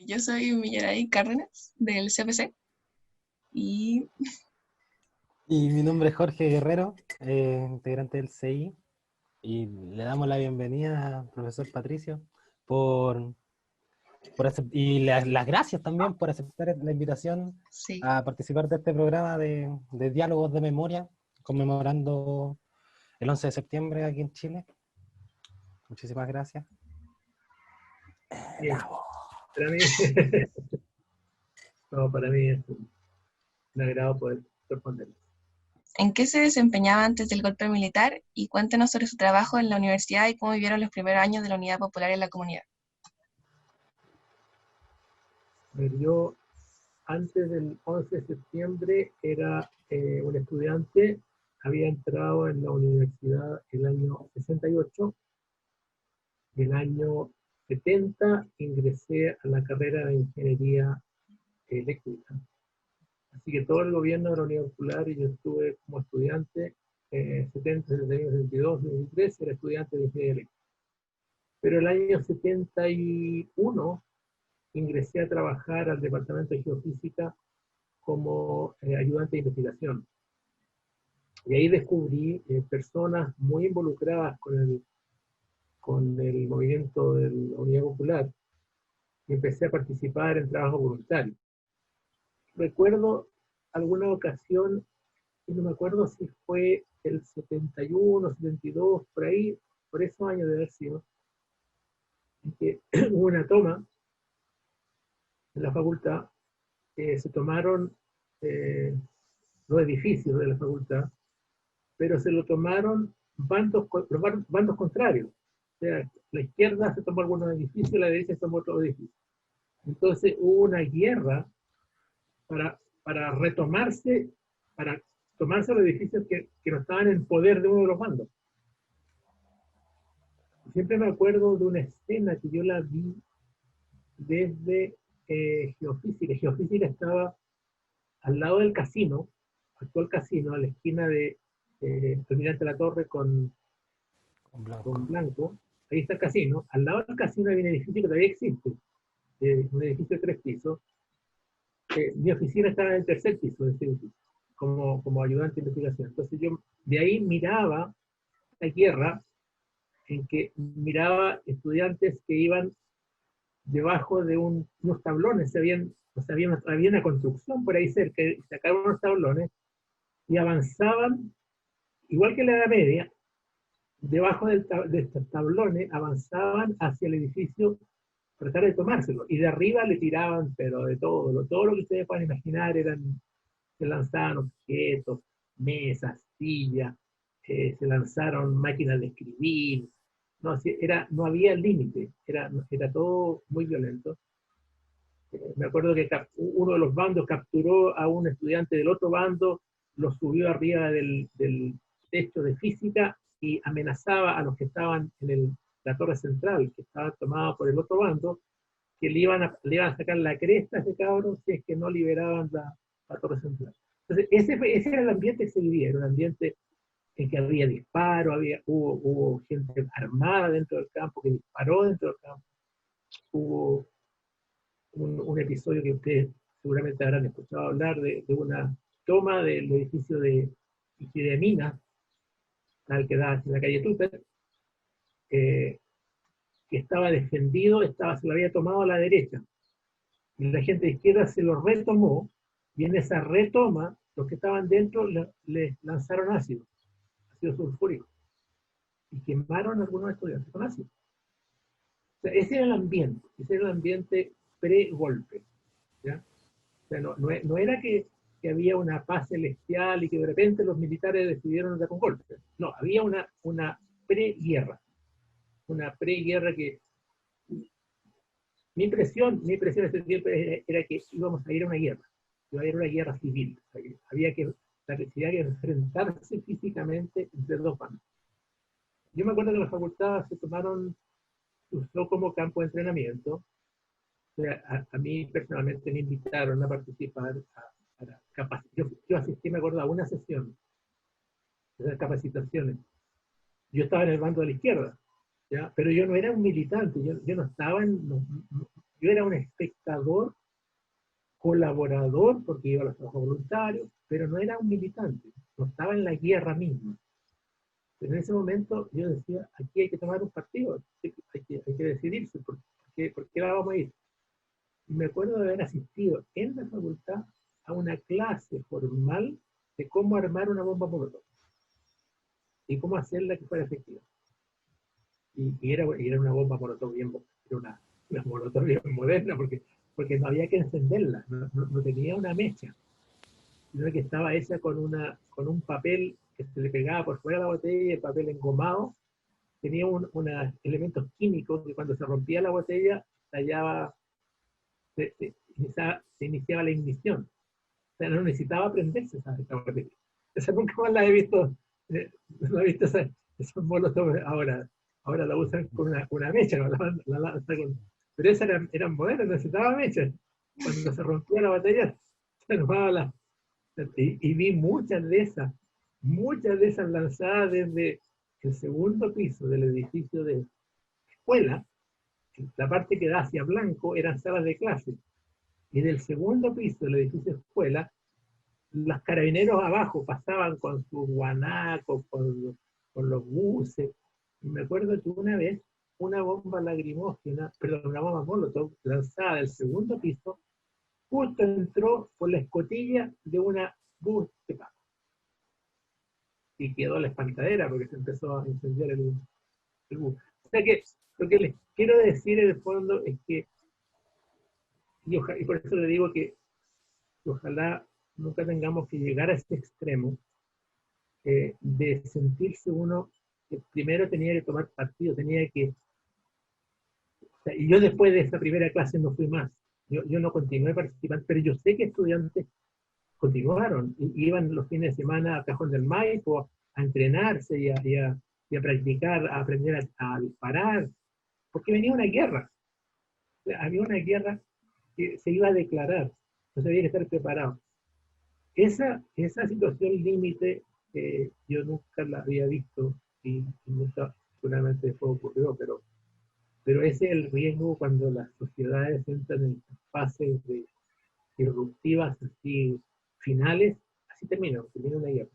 Yo soy Millaray Cárdenas del CPC y Y mi nombre es Jorge Guerrero, integrante del CI, y le damos la bienvenida al profesor Patricio por, y las gracias también por aceptar la invitación sí, a participar de este programa de diálogos de memoria, conmemorando el 11 de septiembre aquí en Chile. Muchísimas gracias. Bien, Bravo. para mí, no, para mí es un agrado poder responder. ¿en qué se desempeñaba antes del golpe militar? Y cuéntenos sobre su trabajo en la universidad y cómo vivieron los primeros años de la Unidad Popular en la comunidad. Yo, antes del 11 de septiembre, era un estudiante, había entrado en la universidad el año 68, y el año 70 ingresé a la carrera de Ingeniería Eléctrica. Así que todo el gobierno de la Unidad Popular, y yo estuve como estudiante, 70, 71, 72, 73, era estudiante de Ingeniería Eléctrica. Pero el año 71 ingresé a trabajar al Departamento de Geofísica como ayudante de investigación. Y ahí descubrí personas muy involucradas con el movimiento de la Unidad Popular, y empecé a participar en trabajo voluntario. Recuerdo alguna ocasión, y no me acuerdo si fue el 71, 72, por ahí, por esos años de haber sido, en que hubo una toma en la facultad, se tomaron los edificios de la facultad, pero se lo tomaron bandos contrarios. O sea, la izquierda se tomó algunos edificios, la derecha se tomó otros edificios. Entonces hubo una guerra para retomarse, para tomarse los edificios que no estaban en poder de uno de los bandos. Siempre me acuerdo de una escena que yo la vi desde Geofísica. Geofísica estaba al lado del casino, actual casino, a la esquina de Almirante La Torre con Blanco. Ahí está el casino. Al lado del casino hay un edificio que todavía existe, un edificio de 3 pisos. Mi oficina estaba en el tercer piso de ese edificio, como ayudante de investigación. Entonces yo de ahí miraba la guerra, en que miraba estudiantes que iban debajo de unos tablones, o sea, había una construcción por ahí cerca, y sacaron unos tablones y avanzaban, igual que en la Edad Media, debajo de estos tablones, avanzaban hacia el edificio para tratar de tomárselo, y de arriba le tiraban, pero de todo lo que ustedes puedan imaginar, se lanzaban objetos, mesas, sillas, se lanzaron máquinas de escribir, no había límite, era todo muy violento. Me acuerdo que uno de los bandos capturó a un estudiante del otro bando, lo subió arriba del techo de física y amenazaba a los que estaban en la torre central, que estaba tomada por el otro bando, que le iban a sacar la cresta a ese cabrón si es que no liberaban la torre central. Entonces, ese era el ambiente que se vivía, era un ambiente en que había disparos, hubo gente armada dentro del campo que disparó dentro del campo, hubo un episodio que ustedes seguramente habrán escuchado hablar de una toma del edificio de Minas, al que da en la calle Tupper, que estaba defendido, se lo había tomado a la derecha, y la gente de izquierda se lo retomó, y en esa retoma, los que estaban dentro le lanzaron ácido sulfúrico, y quemaron a algunos estudiantes con ácido. O sea, ese era el ambiente pre-golpe, ¿ya? O sea, no era que había una paz celestial y que de repente los militares decidieron dar un golpe. No, había una preguerra. Una preguerra que... Mi impresión en ese tiempo era que íbamos a ir a una guerra. Iba a ir a una guerra civil. O sea, que la necesidad de enfrentarse físicamente entre dos bandos. Yo me acuerdo que en la facultad se usó como campo de entrenamiento. O sea, a mí personalmente me invitaron a participar para yo asistí, me acuerdo, a una sesión de esas capacitaciones. Yo estaba en el bando de la izquierda, ¿ya? Pero yo no era un militante, yo no estaba yo era un espectador, colaborador, porque iba a los trabajos voluntarios, pero no era un militante, no estaba en la guerra misma. Pero en ese momento yo decía, aquí hay que tomar un partido, hay que decidirse, ¿por qué la vamos a ir? Y me acuerdo de haber asistido en la facultad a una clase formal de cómo armar una bomba molotov y cómo hacerla que fuera efectiva. Y era una bomba molotov era una molotov bien moderna, porque no había que encenderla, no tenía una mecha, sino que estaba hecha con un papel que se le pegaba por fuera de la botella, el papel engomado, tenía unos elementos químicos que cuando se rompía la botella, estallaba, se iniciaba la ignición. O sea, no necesitaba prenderse esa botella. Esa nunca más la he visto, no he visto esos molotov ahora. Ahora la usan con una mecha, ¿no? Pero esas eran modernas, no necesitaba mecha. Cuando se rompía la botella, se armaba y vi muchas de esas lanzadas desde el segundo piso del edificio de escuela. La parte que da hacia blanco eran salas de clase. Y del segundo piso del edificio de escuela, los carabineros abajo pasaban con sus guanacos, con los buses. Y me acuerdo que una vez una bomba lacrimógena, perdón, una bomba molotov lanzada del segundo piso, justo entró por la escotilla de una bus de Paco. Y quedó la espantadera porque se empezó a incendiar el bus. O sea que lo que les quiero decir en el fondo es que, y por eso le digo que ojalá nunca tengamos que llegar a este extremo de sentirse uno que primero tenía que tomar partido, tenía que... O sea, y yo después de esa primera clase no fui más. Yo no continué participando, pero yo sé que estudiantes continuaron, iban los fines de semana a Cajón del Maipo a entrenarse y a practicar, a aprender a disparar, porque venía una guerra. O sea, había una guerra que se iba a declarar, entonces había que estar preparado. Esa situación límite yo nunca la había visto y nunca seguramente después ocurrió, pero ese es el riesgo cuando las sociedades entran en fases disruptivas así finales, así termina una guerra.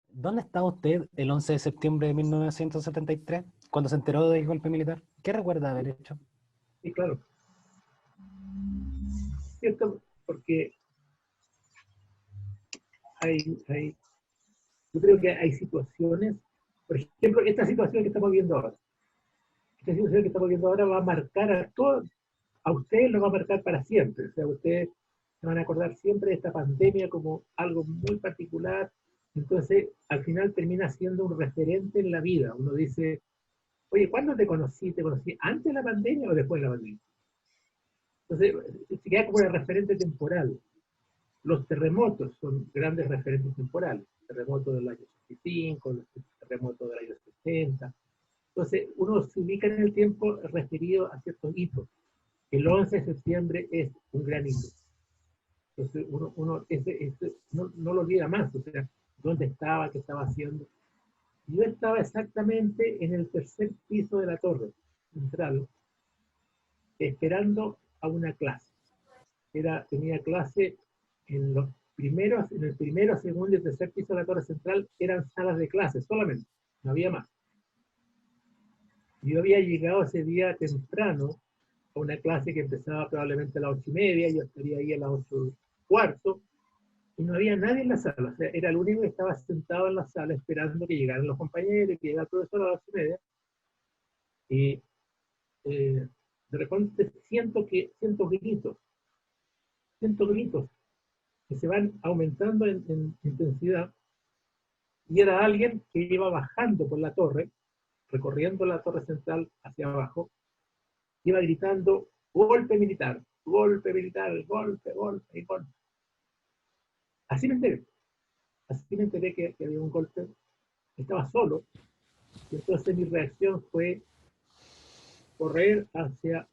¿Dónde estaba usted el 11 de septiembre de 1973, cuando se enteró del golpe militar? ¿Qué recuerda haber hecho? Sí, claro. Cierto, porque yo creo que hay situaciones, por ejemplo, esta situación que estamos viendo ahora. Esta situación que estamos viendo ahora va a marcar a todos, a ustedes lo va a marcar para siempre. O sea, ustedes se van a acordar siempre de esta pandemia como algo muy particular. Entonces, al final termina siendo un referente en la vida. Uno dice, oye, ¿cuándo te conocí? ¿Te conocí antes de la pandemia o después de la pandemia? Entonces, se queda como el referente temporal. Los terremotos son grandes referentes temporales. El terremoto del año 65, el terremoto del año 60. Entonces, uno se ubica en el tiempo referido a ciertos hitos. El 11 de septiembre es un gran hito. Entonces, uno no lo olvida más. O sea, ¿dónde estaba? ¿Qué estaba haciendo? Yo estaba exactamente en el tercer piso de la torre central, esperando a una clase. Tenía clase en el primero, segundo y tercer piso de la torre central, eran salas de clase solamente, no había más. Yo había llegado ese día temprano a una clase que empezaba probablemente a las 8:30, yo estaría ahí a las 8:15, y no había nadie en la sala. O sea, era el único que estaba sentado en la sala esperando que llegaran los compañeros, que llegara el profesor a las 8:30. Y de repente siento gritos que se van aumentando en intensidad. Y era alguien que iba bajando por la torre, recorriendo la torre central hacia abajo, iba gritando, golpe militar, golpe militar, golpe, golpe y golpe. Así me enteré que había un golpe. Estaba solo, y entonces mi reacción fue correr hacia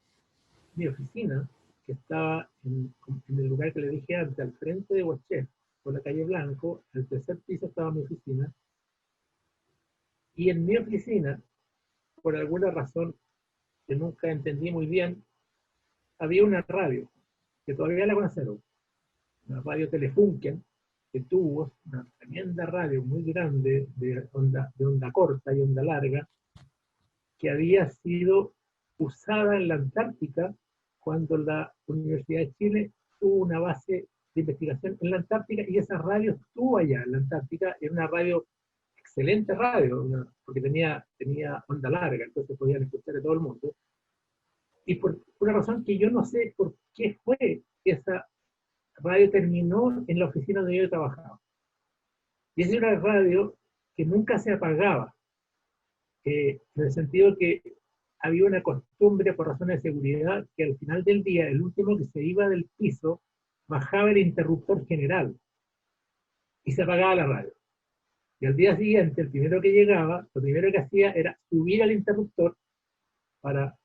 mi oficina, que estaba en el lugar que le dije antes, al frente de Huachef, por la calle Blanco. El tercer piso estaba mi oficina, y en mi oficina, por alguna razón que nunca entendí muy bien, había una radio, que todavía la conservo, una radio Telefunken, de tubos, una tremenda radio muy grande, de onda corta y onda larga, que había sido usada en la Antártica cuando la Universidad de Chile tuvo una base de investigación en la Antártica, y esa radio estuvo allá en la Antártica. Era una radio, excelente radio, porque tenía onda larga, entonces podían escuchar de todo el mundo. Y por una razón que yo no sé por qué fue que esa radio terminó en la oficina donde yo trabajaba. Y es una radio que nunca se apagaba, en el sentido que había una costumbre por razones de seguridad que al final del día, el último que se iba del piso, bajaba el interruptor general y se apagaba la radio. Y al día siguiente, el primero que llegaba, lo primero que hacía era subir al interruptor para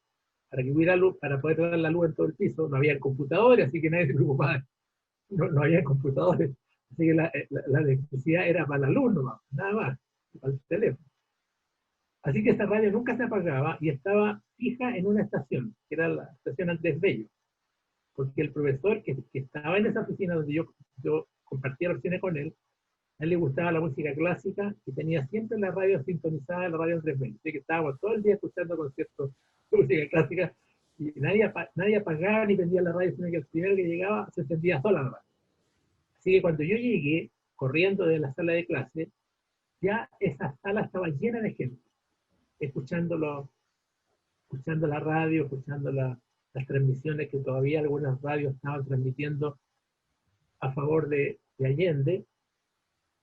que hubiera luz, para poder dar la luz en todo el piso. No había computadores, así que nadie se preocupaba. No había computadores. Así que la electricidad era para la luz nomás, nada más, para el teléfono. Así que esta radio nunca se apagaba y estaba fija en una estación, que era la estación Andrés Bello. Porque el profesor que estaba en esa oficina donde yo compartía lecciones con él, a él le gustaba la música clásica y tenía siempre la radio sintonizada, la radio Andrés Bello. Así que estábamos todo el día escuchando conciertos de música clásica y nadie apagaba ni prendía la radio, sino que el primero que llegaba se encendía sola la radio. Así que cuando yo llegué, corriendo de la sala de clase, ya esa sala estaba llena de gente, escuchando la radio, escuchando las transmisiones que todavía algunas radios estaban transmitiendo a favor de Allende,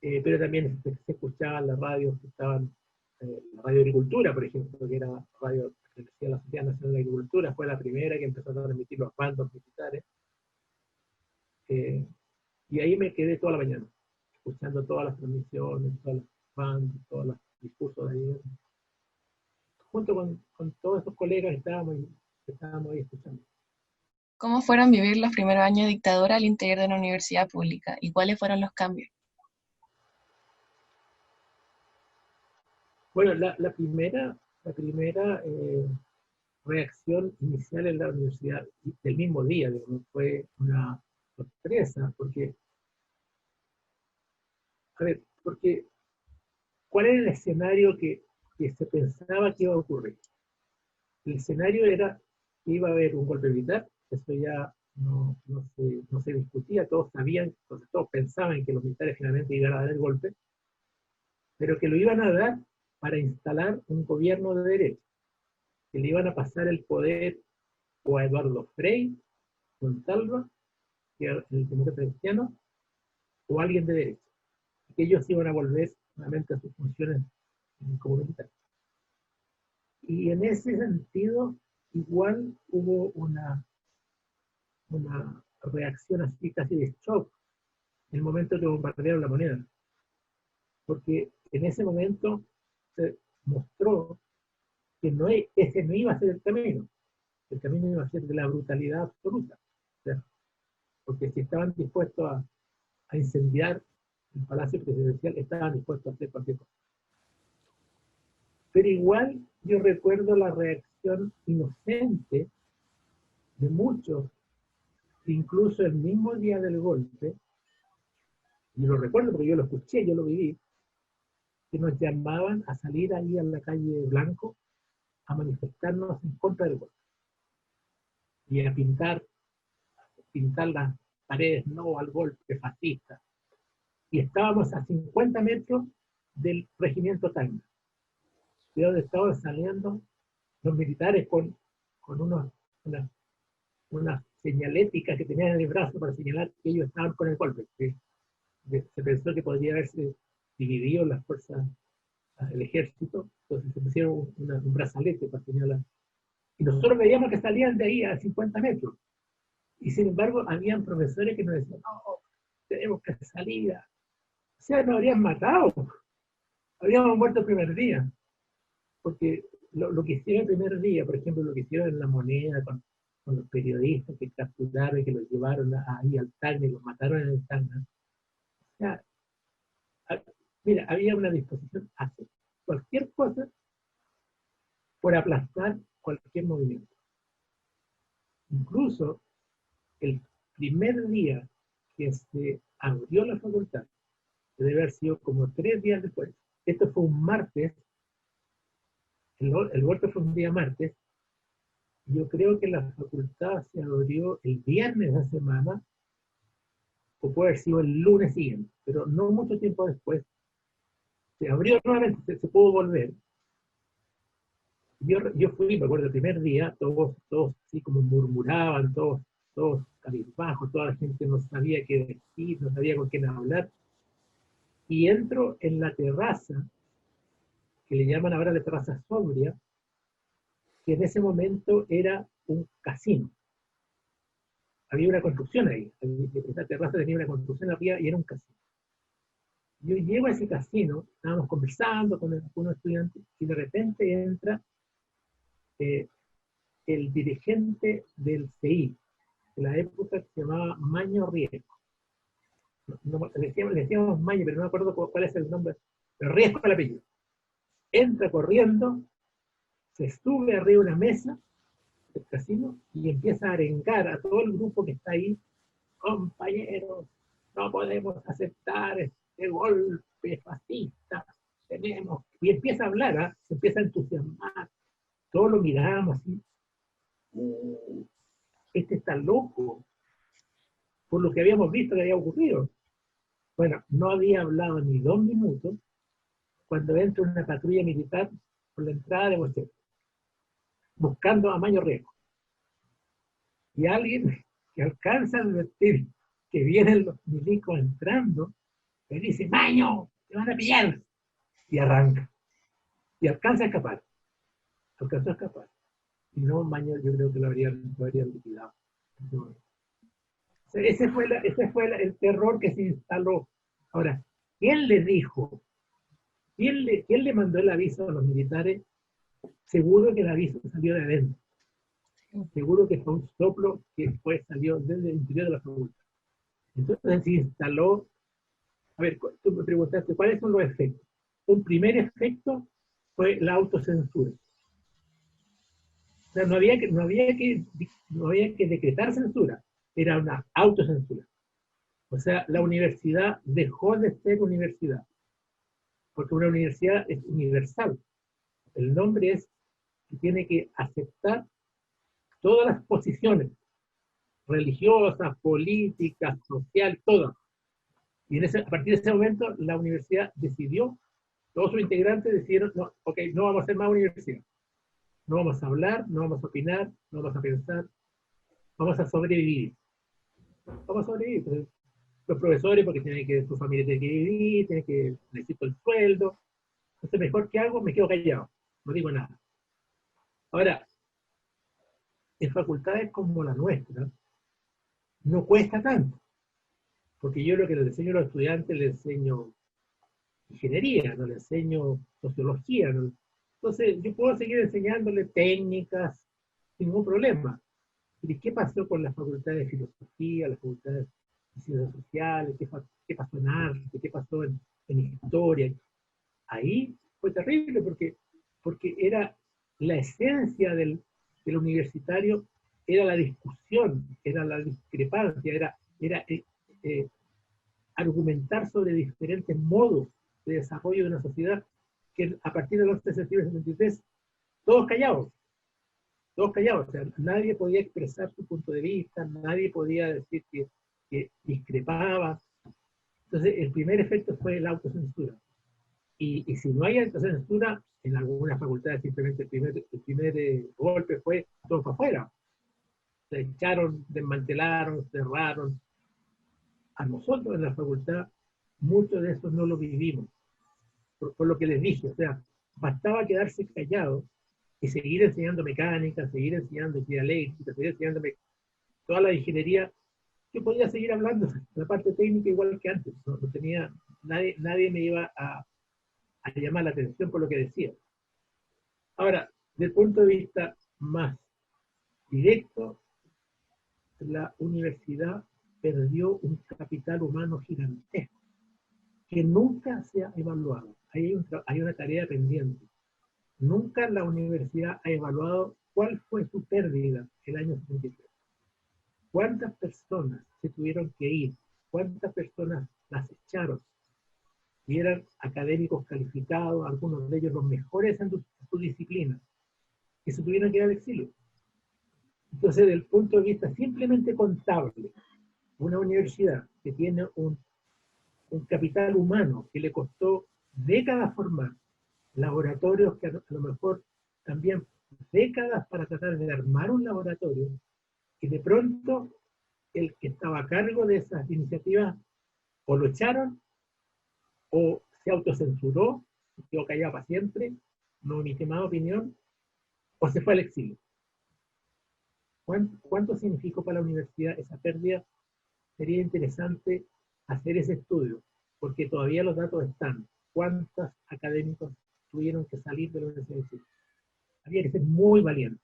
pero también se escuchaban las radios que estaban, la Radio Agricultura, por ejemplo, que era radio que decía la Sociedad Nacional de Agricultura, fue la primera que empezó a transmitir los bandos militares. Y ahí me quedé toda la mañana, escuchando todas las transmisiones, todas las bandas, todos los discursos de ayer. Junto con todos esos colegas estábamos ahí escuchando. ¿Cómo fueron vivir los primeros años de dictadura al interior de una universidad pública y cuáles fueron los cambios? Bueno, la primera reacción inicial en la universidad del mismo día, digamos, fue una sorpresa, porque ¿cuál era el escenario que se pensaba que iba a ocurrir? El escenario era que iba a haber un golpe militar, eso ya no se discutía, todos sabían, todos pensaban que los militares finalmente iban a dar el golpe, pero que lo iban a dar para instalar un gobierno de derecha, que le iban a pasar el poder o a Eduardo Frei, Montalva, que era el demócrata cristiano, o a alguien de derecha, y que ellos iban a volver nuevamente a sus funciones como militares. Y en ese sentido, igual hubo una reacción así casi de shock en el momento que bombardearon La Moneda, porque en ese momento se mostró que ese no iba a ser el camino iba a ser de la brutalidad absoluta, ¿sí? Porque si estaban dispuestos a incendiar el Palacio Presidencial, estaban dispuestos a hacer cualquier cosa. Pero igual yo recuerdo la reacción inocente de muchos, incluso el mismo día del golpe, y lo recuerdo porque yo lo escuché, yo lo viví, que nos llamaban a salir ahí a la calle Blanco a manifestarnos en contra del golpe. Y a pintar las paredes no al golpe fascista. Y estábamos a 50 metros del regimiento Tacna, de donde estaban saliendo los militares con unas señaléticas que tenían en el brazo para señalar que ellos estaban con el golpe. Se pensó que podría haberse dividido las fuerzas, el ejército, entonces se pusieron un brazalete para señalar. Y nosotros veíamos que salían de ahí a 50 metros. Y sin embargo, habían profesores que nos decían, no, tenemos que salir. O sea, nos habrían matado. Habríamos muerto el primer día. Porque lo que hicieron el primer día, por ejemplo, lo que hicieron en La Moneda con los periodistas que capturaron y que los llevaron ahí al Tacna y los mataron en el Tacna. O sea, mira, había una disposición a hacer cualquier cosa por aplastar cualquier movimiento. Incluso el primer día que se abrió la facultad, que debe haber sido como 3 días después, esto fue un martes, el golpe fue un día martes, yo creo que la facultad se abrió el viernes de la semana, o puede haber sido el lunes siguiente, pero no mucho tiempo después, se abrió nuevamente, se pudo volver. Yo fui, me acuerdo, el primer día, todos así como murmuraban, todos cabizbajos, toda la gente no sabía qué decir, no sabía con quién hablar, y entro en la terraza, que le llaman ahora la terraza sobria, que en ese momento era un casino. Había una construcción ahí, esa terraza tenía una construcción arriba y era un casino. Yo llego a ese casino, estábamos conversando con algunos estudiantes, y de repente entra el dirigente del CI, de la época que se llamaba Maño Riesco. Le decíamos Maño, pero no me acuerdo cuál es el nombre, pero Riesco es el apellido. Entra corriendo, se sube arriba de una mesa del casino y empieza a arengar a todo el grupo que está ahí: compañeros, no podemos aceptar este golpe fascista, tenemos... Y empieza a hablar, se empieza a entusiasmar, todos lo miramos así, este está loco, por lo que habíamos visto que había ocurrido. Bueno, no había hablado ni 2 minutos cuando entra una patrulla militar por la entrada de Bochel, buscando a Maño Riesco. Y alguien que alcanza a advertir que vienen los milicos entrando, le dice: Maño, te van a pillar. Y arranca. Y alcanza a escapar. Alcanzó a escapar. Y no, Maño, yo creo que lo habrían liquidado. No. Ese fue el terror que se instaló. Ahora, ¿quién le dijo? ¿Quién le mandó el aviso a los militares? Seguro que el aviso salió de adentro. Seguro que fue un soplo que salió desde el interior de la facultad. Entonces se instaló. A ver, tú me preguntaste, ¿cuáles son los efectos? Un primer efecto fue la autocensura. O sea, no había que decretar censura, era una autocensura. O sea, la universidad dejó de ser universidad, porque una universidad es universal. El nombre es que tiene que aceptar todas las posiciones religiosas, políticas, sociales, todas. Y a partir de ese momento, la universidad decidió, todos sus integrantes decidieron: no, ok, no vamos a ser más universidad. No vamos a hablar, no vamos a opinar, no vamos a pensar, vamos a sobrevivir. Vamos a sobrevivir. Entonces, los profesores, porque su familia tiene que vivir, necesito el sueldo. Entonces, mejor que hago, me quedo callado, no digo nada. Ahora, en facultades como la nuestra, no cuesta tanto, porque yo lo que les enseño a los estudiantes, les enseño ingeniería, no les enseño sociología, ¿no? Entonces, yo puedo seguir enseñándole técnicas sin ningún problema. ¿Y qué pasó con la facultad de filosofía, la facultad de ciencias sociales? ¿Qué pasó en arte? ¿Qué pasó en historia? Ahí fue terrible porque era la esencia del universitario, era la discusión, era la discrepancia, era argumentar sobre diferentes modos de desarrollo de una sociedad, que a partir del 11 de septiembre de 73, todos callados, o sea, nadie podía expresar su punto de vista, nadie podía decir que discrepaba. Entonces, el primer efecto fue la autocensura. Y si no hay autocensura, en algunas facultades simplemente el primer golpe fue todo para afuera. Se echaron, desmantelaron, cerraron. A nosotros en la facultad, mucho de eso no lo vivimos. Por lo que les dije, o sea, bastaba quedarse callado y seguir enseñando mecánica, seguir enseñando dialéctica, seguir enseñándome toda la ingeniería. Yo podía seguir hablando de la parte técnica igual que antes. No tenía, nadie me iba a llamar la atención por lo que decía. Ahora, desde el punto de vista más directo, la universidad perdió un capital humano gigantesco que nunca se ha evaluado. Hay una tarea pendiente. Nunca la universidad ha evaluado cuál fue su pérdida el año 73. ¿Cuántas personas se tuvieron que ir? ¿Cuántas personas las echaron? Y eran académicos calificados, algunos de ellos los mejores en su disciplina, que se tuvieron que ir al exilio. Entonces, desde el punto de vista simplemente contable, una universidad que tiene un capital humano que le costó décadas formar, laboratorios que a lo mejor también décadas para tratar de armar un laboratorio, y de pronto el que estaba a cargo de esas iniciativas o lo echaron o se autocensuró, se quedó callado para siempre, no emitió más opinión, o se fue al exilio. ¿Cuánto significó para la universidad esa pérdida? Sería interesante hacer ese estudio, porque todavía los datos están. ¿Cuántos académicos tuvieron que salir de la Universidad de Chile? Había que ser muy valiente,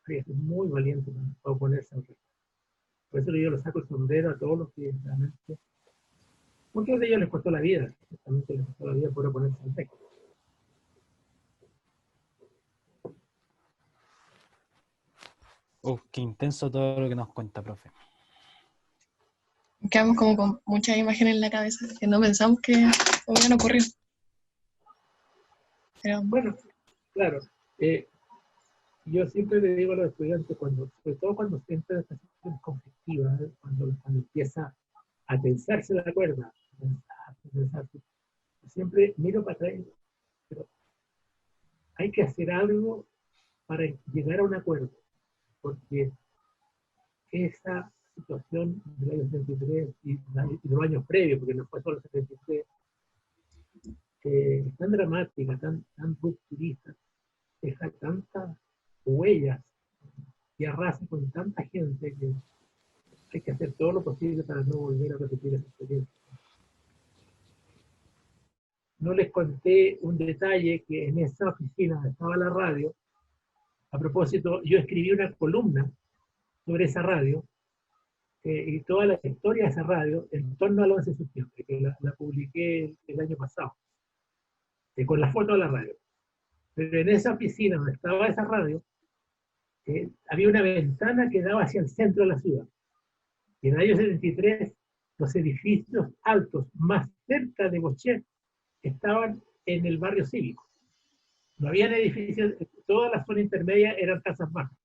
había que ser muy valiente para oponerse al resto. Por eso yo lo saco el sombrero a todos los que realmente, muchos de ellos les costó la vida, justamente les costó la vida por oponerse al resto. Qué intenso todo lo que nos cuenta, profe. Quedamos como con muchas imágenes en la cabeza que no pensamos que hubieran ocurrido. Pero bueno, claro, yo siempre le digo a los estudiantes, sobre todo cuando se entra en estas situaciones conflictivas, cuando empieza a tensarse la cuerda, siempre miro para atrás, pero hay que hacer algo para llegar a un acuerdo, porque esa situación del año 73 y los años previos, porque no fue solo el 73, es tan dramática, tan rupturista, deja tantas huellas y arrasa con tanta gente que hay que hacer todo lo posible para no volver a repetir esa experiencia. No les conté un detalle que en esa oficina donde estaba la radio, a propósito, yo escribí una columna sobre esa radio y toda la historia de esa radio en torno al 11 de septiembre, que la publiqué el año pasado, con la foto de la radio. Pero en esa oficina donde estaba esa radio, había una ventana que daba hacia el centro de la ciudad. Y en el año 73, los edificios altos más cerca de Bochet estaban en el barrio cívico. No habían edificios, toda la zona intermedia eran casas bajas.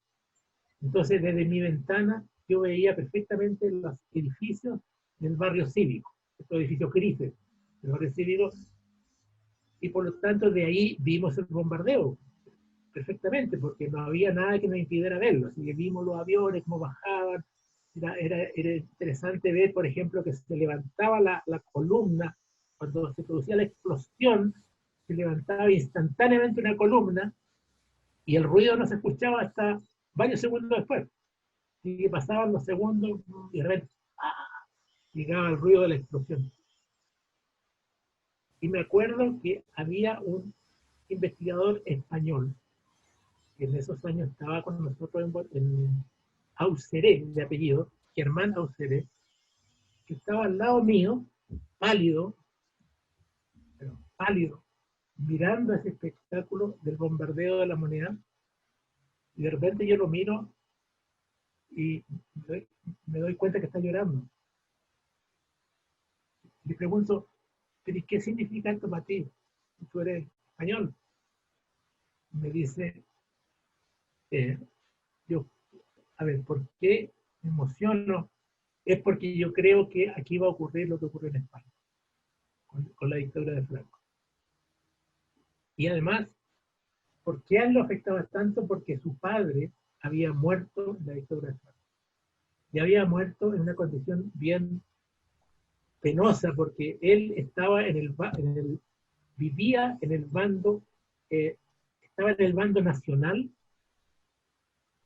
Entonces, desde mi ventana, yo veía perfectamente los edificios del barrio cívico, estos edificios grises del barrio cívico, y por lo tanto de ahí vimos el bombardeo perfectamente, porque no había nada que nos impidiera verlo. Así que vimos los aviones, cómo bajaban. Era interesante ver, por ejemplo, que se levantaba la columna, cuando se producía la explosión, se levantaba instantáneamente una columna y el ruido no se escuchaba hasta varios segundos después. Así que pasaban los segundos y de repente llegaba el ruido de la explosión. Y me acuerdo que había un investigador español que en esos años estaba con nosotros en Auseré, de apellido, Germán Auseré, que estaba al lado mío, pálido, pero pálido, mirando ese espectáculo del bombardeo de la Moneda, y de repente yo lo miro y me doy cuenta que está llorando. Le pregunto, ¿pero qué significa esto para ti? Tú eres español. Me dice, a ver, ¿por qué me emociono? Es porque yo creo que aquí va a ocurrir lo que ocurrió en España, con la dictadura de Franco. Y además, ¿por qué a él lo afectaba tanto? Porque su padre había muerto en la dictadura de Franco. Y había muerto en una condición bien penosa, porque él estaba vivía en el bando, estaba en el bando nacional.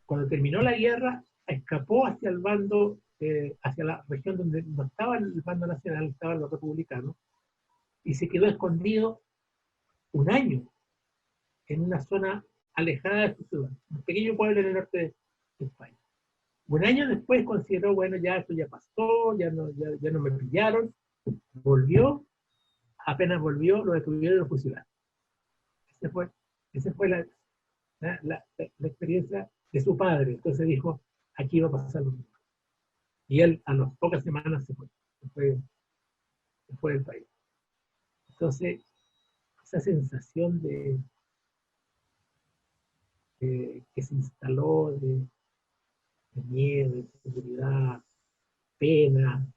Cuando terminó la guerra, escapó hacia el bando, hacia la región donde no estaba el bando nacional, estaban los republicanos, y se quedó escondido un año en una zona alejada de su ciudad, un pequeño pueblo en el norte de España. Un año después consideró, bueno, ya esto ya pasó, ya no me pillaron, volvió, apenas volvió, lo detuvieron y lo fusilaron. Esa fue la experiencia de su padre. Entonces dijo, aquí va a pasar lo mismo. Y él a las pocas semanas se fue del país. Entonces, esa sensación que se instaló de miedo, inseguridad, pena,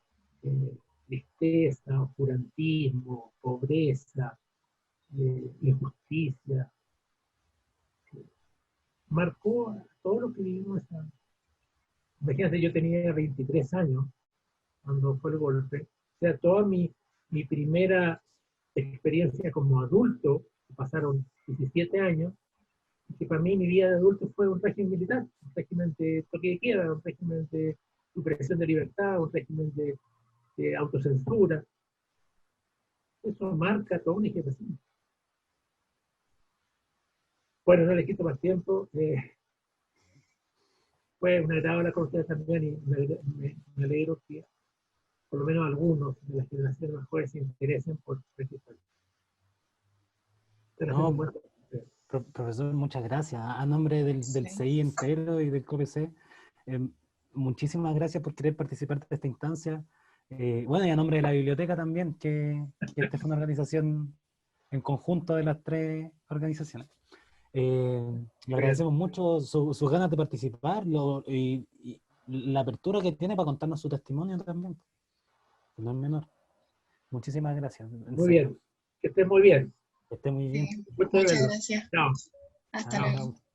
tristeza, oscurantismo, pobreza, injusticia, marcó a todo lo que vivimos. Imagínate, yo tenía 23 años cuando fue el golpe. O sea, toda mi primera experiencia como adulto, pasaron 17 años, que para mí mi vida de adulto fue un régimen militar, un régimen de toque de queda, un régimen de supresión de libertad, un régimen de autocensura. Eso marca toda una generación. Bueno, no le quito más tiempo. Fue un agrado hablar con ustedes también y me alegro que por lo menos algunos de las generaciones más jóvenes se interesen por este país. No, profesor, muchas gracias. A nombre del Sí. CI entero y del COPC, muchísimas gracias por querer participar de esta instancia. Bueno, y a nombre de la biblioteca también, que esta fue una organización en conjunto de las tres organizaciones. Le agradecemos mucho sus ganas de participar y la apertura que tiene para contarnos su testimonio también. No es menor. Muchísimas gracias. Muy bien. Que esté muy bien. Que esté muy bien. Sí. Gusto de Muchas verlo. gracias. Chao. Hasta Chao, luego. chao.